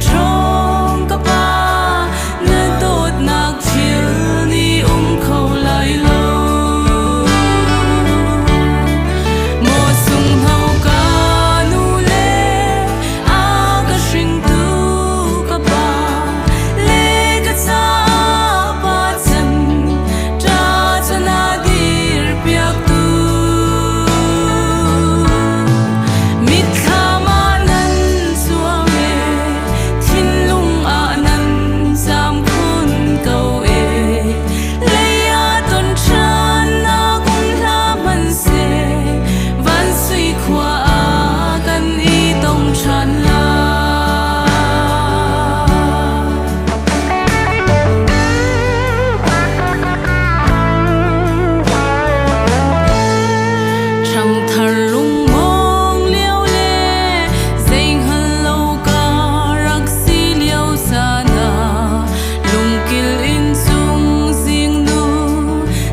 trong các ba nơi tốt nạc chiều ni khâu lại lâu một sung hậu ca nu lê a ka shing tu các ba lê ka sa pa chân cha chana dir piak tu mit khama nan suang e thin lung a nan sam khun câu e leia ton chan na gung la man se van sui khwa a kan I tong chan la trăng thar lung mong liêu le dây hân lâu ca rắc si liêu sa na lung kil in sung riêng nu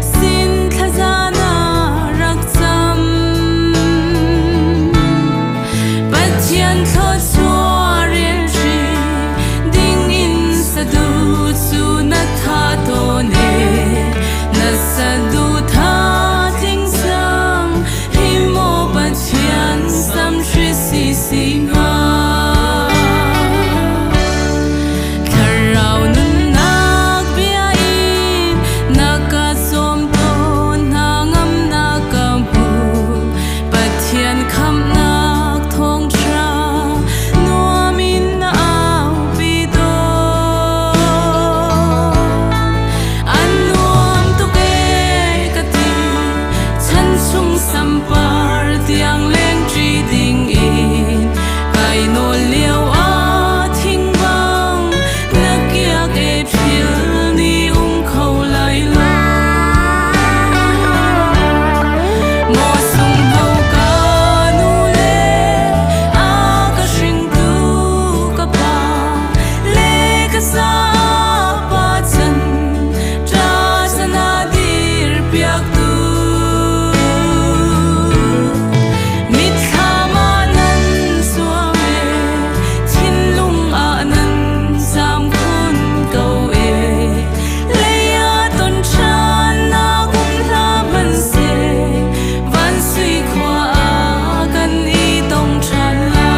xin tha ra na rắc chăm bất thiên thơ chua riêng chi ding in sa du su na tha to ne na sa du tha thinh sang hi mo bất thiên sam shi si si nga Karau nun nak bia in naka som to na ngam na kam pu pathian kham nak thong tra nuamin na au pi do an nuam tu ke ka ti chan sung sampar tiang leng tri ding in kai no liao a thing bang na kia ke phil ni khâu lại lo mo sung hau ca nu le a ka shing tu ka pa le ka sa pa chan cha sana dir piak tu mit khama nan suang e thin lung a nan sam khun câu e leia ton chan na gung la man se van sui khwa a kan I tong chan la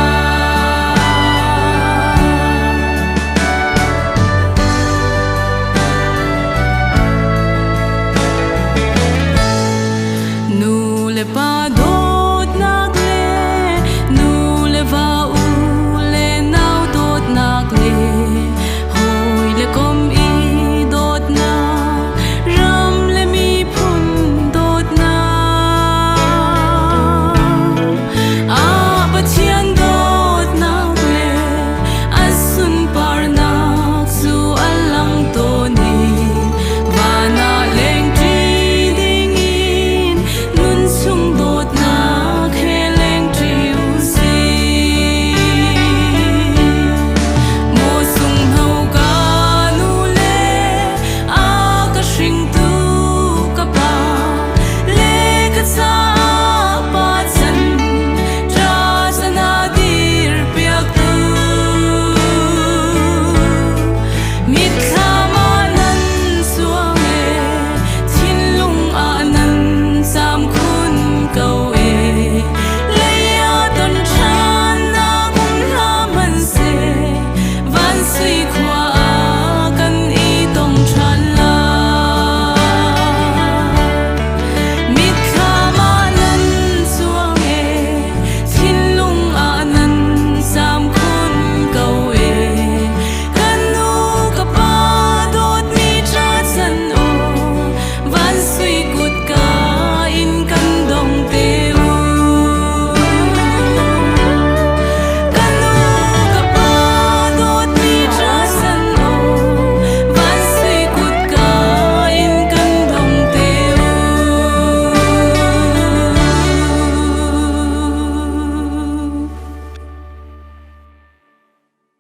nu le pa dot nak le nu le va u le nau dot nak le hoi le kom I dot na ram le mi phun dot na a pathian dot nak le asun par nak su alang to ni vana leng tri ding in nun sung dot na khe leng tri u si mo sung hau ca nu le a ka shing tu ka pa le ka sa pa chan cha sana dir piak tu mit khama nan suang e thin lung a nan sam khun câu e leia ton chan na gung la man se van sui khwa